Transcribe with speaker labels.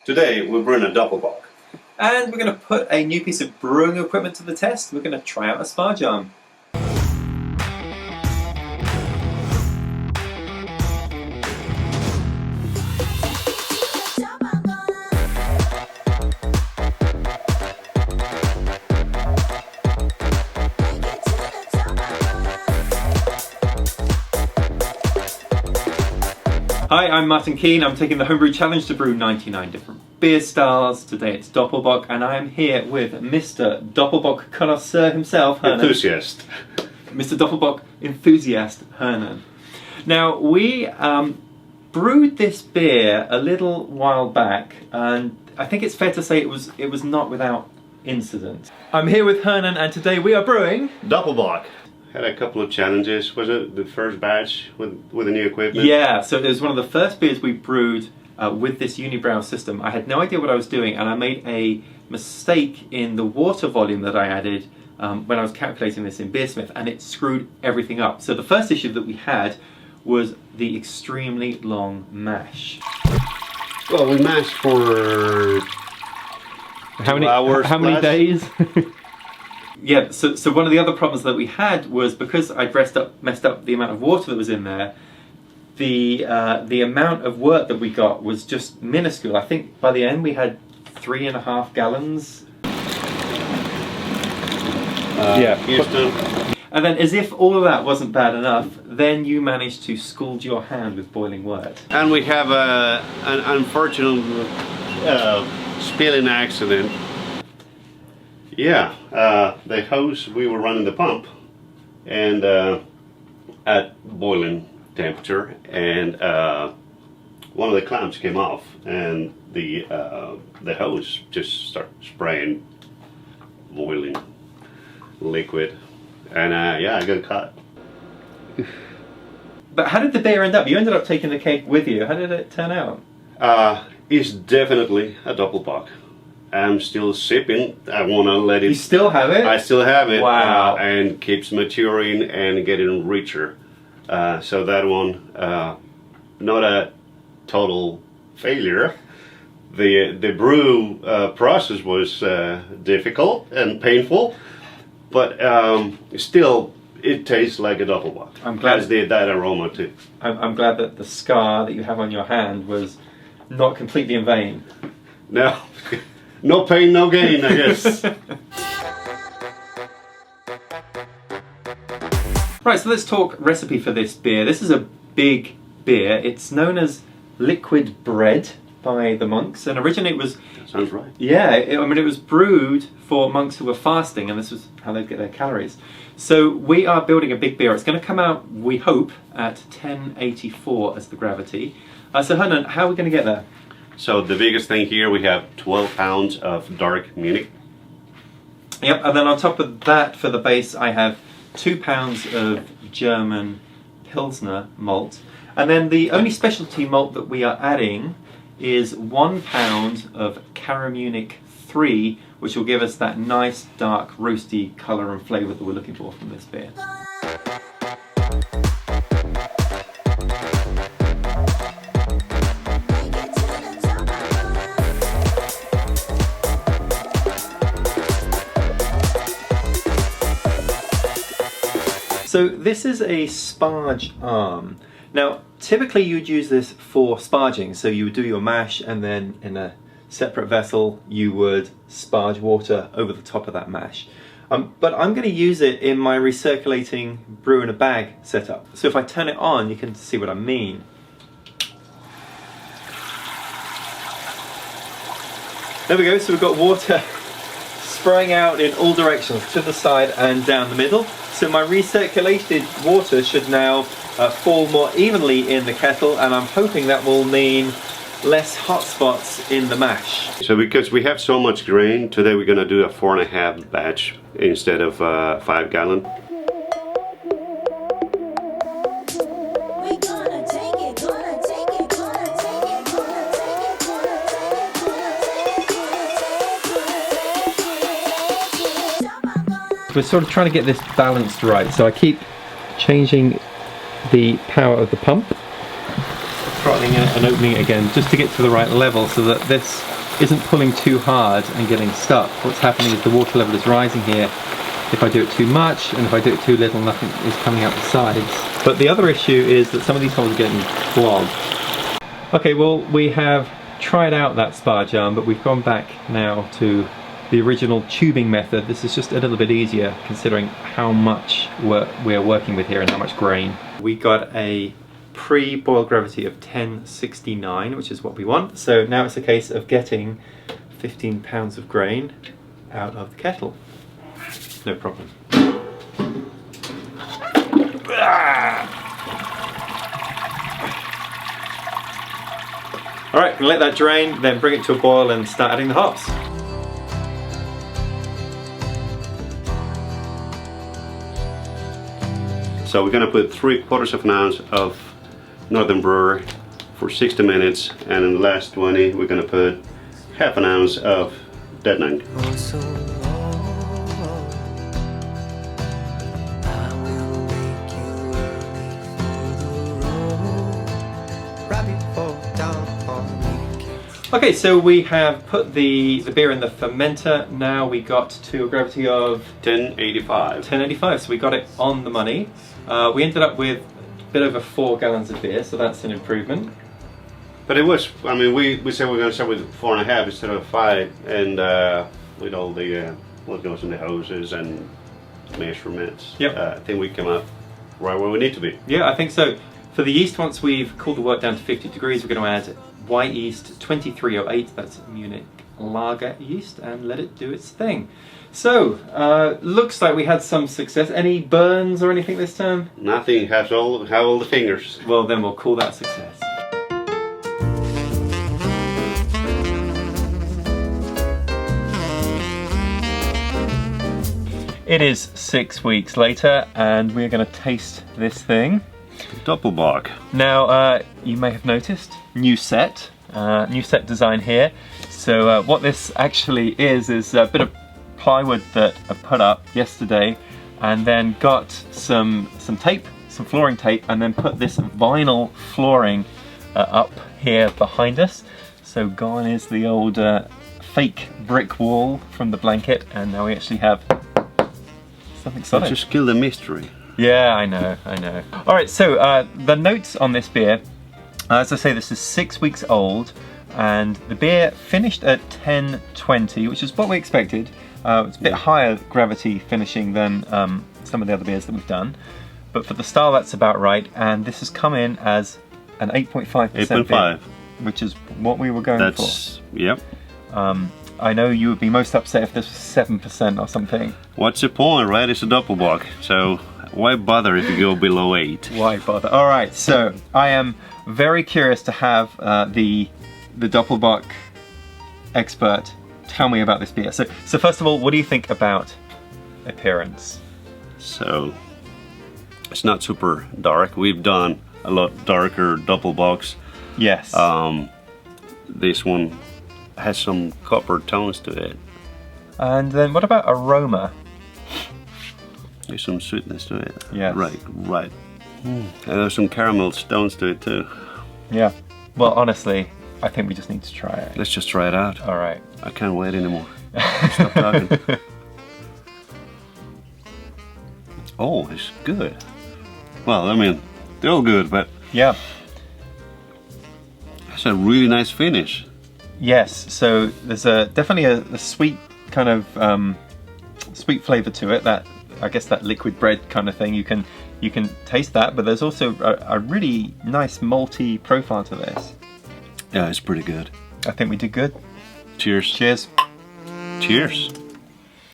Speaker 1: Today we're brewing a Doppelbock.
Speaker 2: And we're going to put a new piece of brewing equipment to the test. We're going to try out a Sparge arm. Hi, I'm Martin Keane. I'm taking the Homebrew Challenge to brew 99 different beer styles. Today it's Doppelbock, and I'm here with Mr. Doppelbock connoisseur himself, Hernan.
Speaker 1: Enthusiast.
Speaker 2: Mr. Doppelbock enthusiast, Hernan. Now, we brewed this beer a little while back, and I think it's fair to say it was not without incident. I'm here with Hernan, and today we are brewing
Speaker 1: Doppelbock. Had a couple of challenges. Was it the first batch with the new equipment?
Speaker 2: Yeah, so it was one of the first beers we brewed with this unibrow system. I had no idea what I was doing, and I made a mistake in the water volume that I added when I was calculating this in Beersmith, and it screwed everything up. So the first issue that we had was the extremely long mash.
Speaker 1: Well, we mashed for
Speaker 2: How many days? Yeah, so one of the other problems that we had was because I'd messed up the amount of water that was in there, the amount of work that we got was just minuscule. I think by the end we had 3.5 gallons.
Speaker 1: Houston.
Speaker 2: And then, as if all of that wasn't bad enough, then you managed to scald your hand with boiling wort.
Speaker 1: And we have an unfortunate spilling accident. Yeah, the hose, we were running the pump and at boiling temperature, and one of the clamps came off, and the hose just started spraying boiling liquid, and yeah, I got caught.
Speaker 2: But how did the beer end up? You ended up taking the cake with you. How did it turn out?
Speaker 1: It's definitely a Doppelbock. I'm still sipping. I want to let it...
Speaker 2: You still have it?
Speaker 1: I still have it.
Speaker 2: Wow.
Speaker 1: And keeps maturing and getting richer. So that one, not a total failure. The brew process was difficult and painful, but still it tastes like a Doppelbock.
Speaker 2: I'm glad.
Speaker 1: As did that aroma too.
Speaker 2: I'm glad that the scar that you have on your hand was not completely in vain.
Speaker 1: No. No pain, no gain, I guess.
Speaker 2: Right, so let's talk recipe for this beer. This is a big beer. It's known as liquid bread by the monks, and originally it was...
Speaker 1: That sounds right.
Speaker 2: Yeah, it was brewed for monks who were fasting, and this was how they'd get their calories. So we are building a big beer. It's going to come out, we hope, at 1084 as the gravity. So Hernan, how are we going to get there?
Speaker 1: So the biggest thing here, we have 12 pounds of dark Munich.
Speaker 2: Yep, and then on top of that, for the base, I have 2 pounds of German Pilsner malt. And then the only specialty malt that we are adding is 1 pound of Caramunich III, which will give us that nice, dark, roasty colour and flavour that we're looking for from this beer. So this is a Sparge arm. Now, typically you'd use this for sparging, so you would do your mash and then in a separate vessel you would sparge water over the top of that mash. But I'm going to use it in my recirculating brew in a bag setup. So if I turn it on, you can see what I mean. There we go, so we've got water spraying out in all directions, to the side and down the middle. So my recirculated water should now fall more evenly in the kettle, and I'm hoping that will mean less hot spots in the mash.
Speaker 1: So because we have so much grain, today we're going to do a 4.5 batch instead of 5 gallon.
Speaker 2: We're sort of trying to get this balanced right, so I keep changing the power of the pump, throttling it and opening it again just to get to the right level so that this isn't pulling too hard and getting stuck. What's happening is the water level is rising here. If I do it too much, and if I do it too little, nothing is coming out the sides. But the other issue is that some of these holes are getting clogged. Okay, well, we have tried out that Sparge arm, but we've gone back now to the original tubing method. This is just a little bit easier considering how much we're working with here and how much grain. We got a pre-boil gravity of 1069, which is what we want. So now it's a case of getting 15 pounds of grain out of the kettle. No problem. All right, we'll let that drain, then bring it to a boil and start adding the hops.
Speaker 1: So we're going to put 3/4 of an ounce of Northern Brewer for 60 minutes, and in the last 20 we're going to put half an ounce of Tettnang.
Speaker 2: Okay, so we have put the beer in the fermenter. Now we got to a gravity of
Speaker 1: 1085.
Speaker 2: 1085, so we got it on the money. We ended up with a bit over 4 gallons of beer, so that's an improvement.
Speaker 1: But it was, I mean, we said we're going to start with 4.5 instead of 5, and with all the what goes in the hoses and measurements.
Speaker 2: Yep.
Speaker 1: I think we came up right where we need to be.
Speaker 2: Yeah, I think so. For the yeast, once we've cooled the wort down to 50 degrees, we're going to add Wyeast 2308, that's Munich lager yeast, and let it do its thing. So, looks like we had some success. Any burns or anything this time?
Speaker 1: Nothing, have all the fingers.
Speaker 2: Well, then we'll call that success. It is 6 weeks later, and we're going to taste this thing.
Speaker 1: Doppelbock.
Speaker 2: Now, you may have noticed, new set design here. So what this actually is a bit of plywood that I put up yesterday, and then got some tape, some flooring tape, and then put this vinyl flooring up here behind us. So gone is the old fake brick wall from the blanket, and now we actually have something solid.
Speaker 1: Just kill the mystery. Yeah,
Speaker 2: I know. All right, so the notes on this beer, as I say, this is 6 weeks old, and the beer finished at 1020, which is what we expected. It's a bit higher gravity finishing than some of the other beers that we've done, but for the style that's about right, and this has come in as an 8.5%
Speaker 1: 8.5,
Speaker 2: which is what we were going for.
Speaker 1: Yep.
Speaker 2: I know you would be most upset if this was 7% or something.
Speaker 1: What's the point, right? It's a Doppelbock, so why bother if you go below 8?
Speaker 2: Why bother? All right, so I am very curious to have the Doppelbock expert tell me about this beer. So first of all, what do you think about appearance?
Speaker 1: So it's not super dark. We've done a lot darker Doppelbocks.
Speaker 2: Yes.
Speaker 1: This one has some copper tones to it.
Speaker 2: And then what about aroma?
Speaker 1: There's some sweetness to it.
Speaker 2: Yeah.
Speaker 1: Right. And there's some caramel stones to it too.
Speaker 2: Yeah. Well, honestly, I think we just need to try it.
Speaker 1: Let's just try it out.
Speaker 2: All right.
Speaker 1: I can't wait anymore. Stop talking. Oh, it's good. Well, I mean, they're all good, but
Speaker 2: yeah,
Speaker 1: it's a really nice finish.
Speaker 2: Yes. So there's definitely a sweet kind of sweet flavor to it. That, I guess, that liquid bread kind of thing. You can taste that, but there's also a really nice malty profile to this.
Speaker 1: Yeah, it's pretty good.
Speaker 2: I think we did good.
Speaker 1: Cheers.
Speaker 2: Cheers.
Speaker 1: Cheers.